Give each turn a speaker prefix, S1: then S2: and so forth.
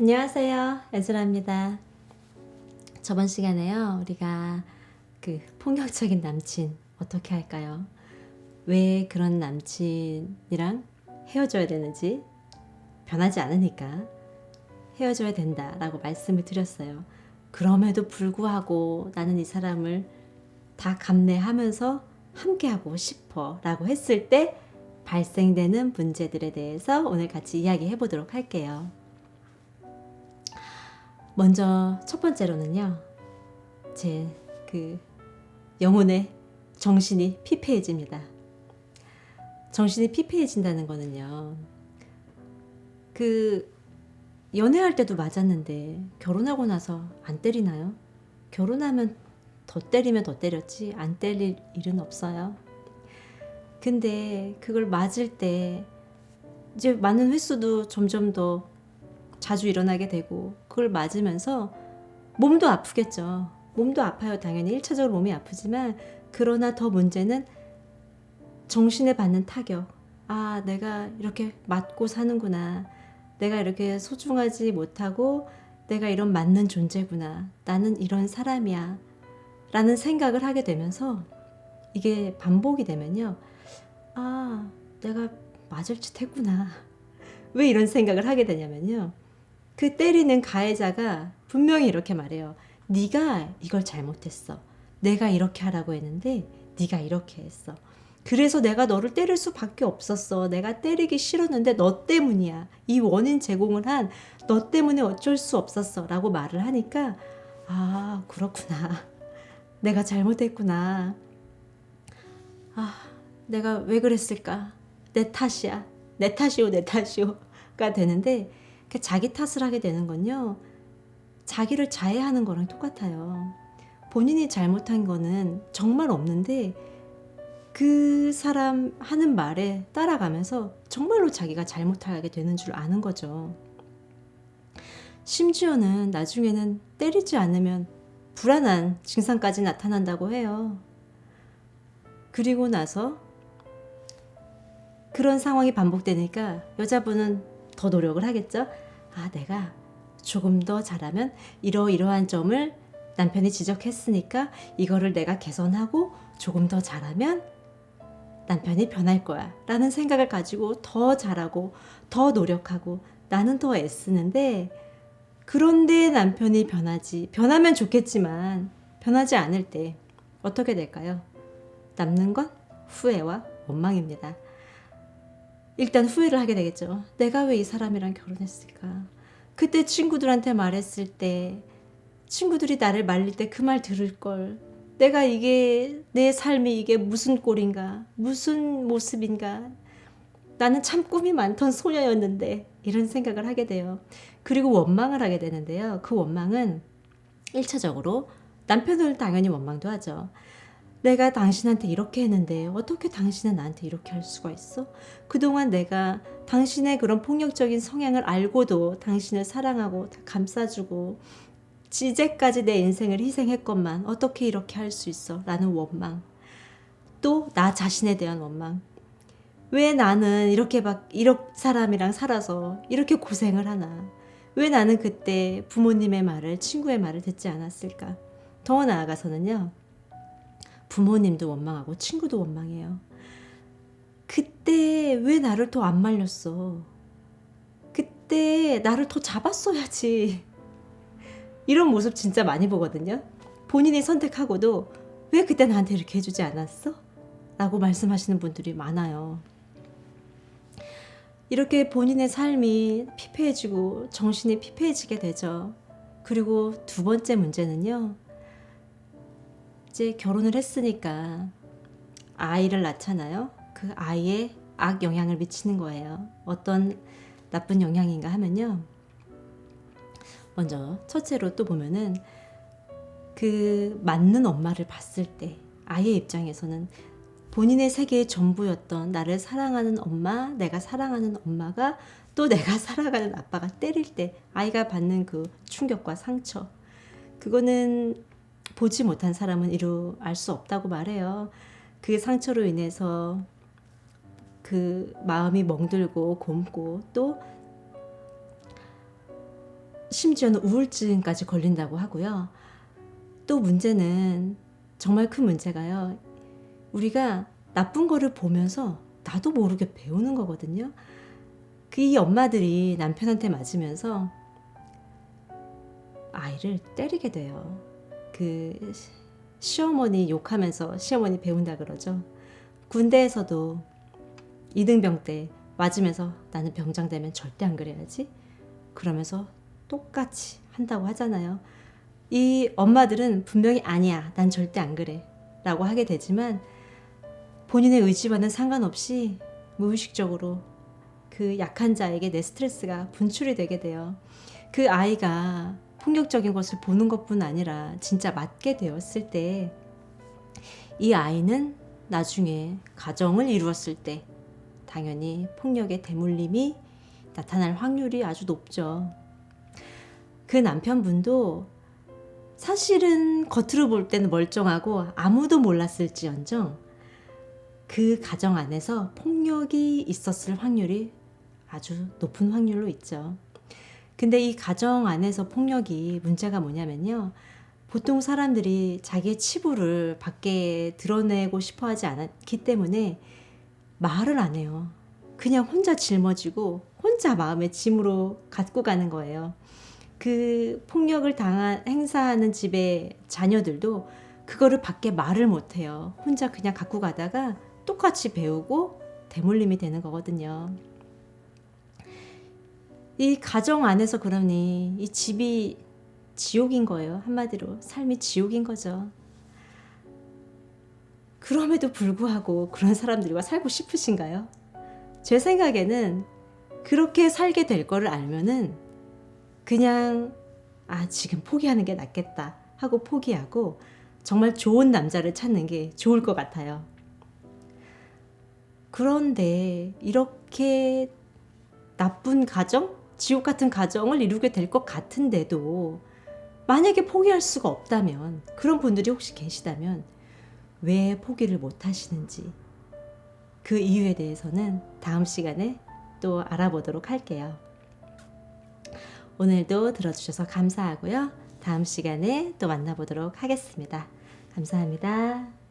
S1: 안녕하세요. 엔솔아입니다. 저번 시간에요. 우리가 그 폭력적인 남친 어떻게 할까요? 왜 그런 남친이랑 헤어져야 되는지, 변하지 않으니까 헤어져야 된다라고 말씀을 드렸어요. 그럼에도 불구하고 나는 이 사람을 다 감내하면서 함께하고 싶어 라고 했을 때 발생되는 문제들에 대해서 오늘 같이 이야기해 보도록 할게요. 먼저 첫 번째로는요, 제 영혼의 정신이 피폐해집니다. 정신이 피폐해진다는 거는요, 연애할 때도 맞았는데 결혼하고 나서 안 때리나요? 결혼하면 더 때리면 더 때렸지 안 때릴 일은 없어요. 근데 그걸 맞을 때 이제 맞는 횟수도 점점 더 자주 일어나게 되고, 그걸 맞으면서 몸도 아프겠죠. 몸도 아파요. 당연히 1차적으로 몸이 아프지만, 그러나 더 문제는 정신에 받는 타격. 아, 내가 이렇게 맞고 사는구나. 내가 이렇게 소중하지 못하고 내가 이런 맞는 존재구나. 나는 이런 사람이야. 라는 생각을 하게 되면서, 이게 반복이 되면요, 아, 내가 맞을 짓 했구나. 왜 이런 생각을 하게 되냐면요, 그 때리는 가해자가 분명히 이렇게 말해요. 네가 이걸 잘못했어. 내가 이렇게 하라고 했는데 네가 이렇게 했어. 그래서 내가 너를 때릴 수밖에 없었어. 내가 때리기 싫었는데 너 때문이야. 이 원인 제공을 한 너 때문에 어쩔 수 없었어 라고 말을 하니까, 아, 그렇구나. 내가 잘못했구나. 아, 내가 왜 그랬을까? 내 탓이야. 내 탓이오, 내 탓이오가 되는데, 자기 탓을 하게 되는 건요, 자기를 자해하는 거랑 똑같아요. 본인이 잘못한 거는 정말 없는데 그 사람 하는 말에 따라가면서 정말로 자기가 잘못하게 되는 줄 아는 거죠. 심지어는 나중에는 때리지 않으면 불안한 증상까지 나타난다고 해요. 그리고 나서 그런 상황이 반복되니까 여자분은 더 노력을 하겠죠. 아, 내가 조금 더 잘하면 이러이러한 점을 남편이 지적했으니까 이거를 내가 개선하고 조금 더 잘하면 남편이 변할 거야 라는 생각을 가지고 더 잘하고 더 노력하고 나는 더 애쓰는데, 그런데 남편이 변하면 좋겠지만 변하지 않을 때 어떻게 될까요? 남는 건 후회와 원망입니다. 일단 후회를 하게 되겠죠. 내가 왜 이 사람이랑 결혼했을까? 그때 친구들한테 말했을 때, 친구들이 나를 말릴 때 그 말 들을 걸. 내가 이게, 내 삶이 이게 무슨 꼴인가? 무슨 모습인가? 나는 참 꿈이 많던 소녀였는데. 이런 생각을 하게 돼요. 그리고 원망을 하게 되는데요. 그 원망은 1차적으로 남편을 당연히 원망도 하죠. 내가 당신한테 이렇게 했는데 어떻게 당신은 나한테 이렇게 할 수가 있어? 그동안 내가 당신의 그런 폭력적인 성향을 알고도 당신을 사랑하고 감싸주고 이제까지 내 인생을 희생했건만 어떻게 이렇게 할 수 있어? 라는 원망. 또 나 자신에 대한 원망. 왜 나는 이렇게 사람이랑 살아서 이렇게 고생을 하나? 왜 나는 그때 부모님의 말을, 친구의 말을 듣지 않았을까? 더 나아가서는요, 부모님도 원망하고 친구도 원망해요. 그때 왜 나를 더 안 말렸어? 그때 나를 더 잡았어야지. 이런 모습 진짜 많이 보거든요. 본인이 선택하고도 왜 그때 나한테 이렇게 해주지 않았어? 라고 말씀하시는 분들이 많아요. 이렇게 본인의 삶이 피폐해지고 정신이 피폐해지게 되죠. 그리고 두 번째 문제는요, 이제 결혼을 했으니까 아이를 낳잖아요. 그 아이에 악영향을 미치는 거예요. 어떤 나쁜 영향인가 하면요, 먼저 첫째로 또 보면은 그 맞는 엄마를 봤을 때 아이의 입장에서는 본인의 세계의 전부였던 나를 사랑하는 엄마, 내가 사랑하는 엄마가 또 내가 사랑하는 아빠가 때릴 때 아이가 받는 그 충격과 상처, 그거는 보지 못한 사람은 이루 알 수 없다고 말해요. 그 상처로 인해서 그 마음이 멍들고 곪고, 또 심지어는 우울증까지 걸린다고 하고요. 또 문제는 정말 큰 문제가요. 우리가 나쁜 거를 보면서 나도 모르게 배우는 거거든요. 이 엄마들이 남편한테 맞으면서 아이를 때리게 돼요. 그 시어머니 욕하면서 시어머니 배운다 그러죠. 군대에서도 이등병 때 맞으면서 나는 병장 되면 절대 안 그래야지. 그러면서 똑같이 한다고 하잖아요. 이 엄마들은 분명히 아니야, 난 절대 안 그래 라고 하게 되지만 본인의 의지와는 상관없이 무의식적으로 그 약한 자에게 내 스트레스가 분출이 되게 돼요. 그 아이가 폭력적인 것을 보는 것뿐 아니라 진짜 맞게 되었을 때 이 아이는 나중에 가정을 이루었을 때 당연히 폭력의 대물림이 나타날 확률이 아주 높죠. 그 남편분도 사실은 겉으로 볼 때는 멀쩡하고 아무도 몰랐을지언정 그 가정 안에서 폭력이 있었을 확률이 아주 높은 확률로 있죠. 근데 이 가정 안에서 폭력이 문제가 뭐냐면요. 보통 사람들이 자기의 치부를 밖에 드러내고 싶어 하지 않기 때문에 말을 안 해요. 그냥 혼자 짊어지고 혼자 마음의 짐으로 갖고 가는 거예요. 그 폭력을 행사하는 집의 자녀들도 그거를 밖에 말을 못 해요. 혼자 그냥 갖고 가다가 똑같이 배우고 대물림이 되는 거거든요. 이 가정 안에서 그러니 이 집이 지옥인 거예요. 한마디로 삶이 지옥인 거죠. 그럼에도 불구하고 그런 사람들과 살고 싶으신가요? 제 생각에는 그렇게 살게 될 거를 알면은 그냥 지금 포기하는 게 낫겠다 하고 포기하고 정말 좋은 남자를 찾는 게 좋을 것 같아요. 그런데 이렇게 나쁜 가정, 지옥 같은 가정을 이루게 될 것 같은데도 만약에 포기할 수가 없다면, 그런 분들이 혹시 계시다면 왜 포기를 못 하시는지 그 이유에 대해서는 다음 시간에 또 알아보도록 할게요. 오늘도 들어주셔서 감사하고요. 다음 시간에 또 만나보도록 하겠습니다. 감사합니다.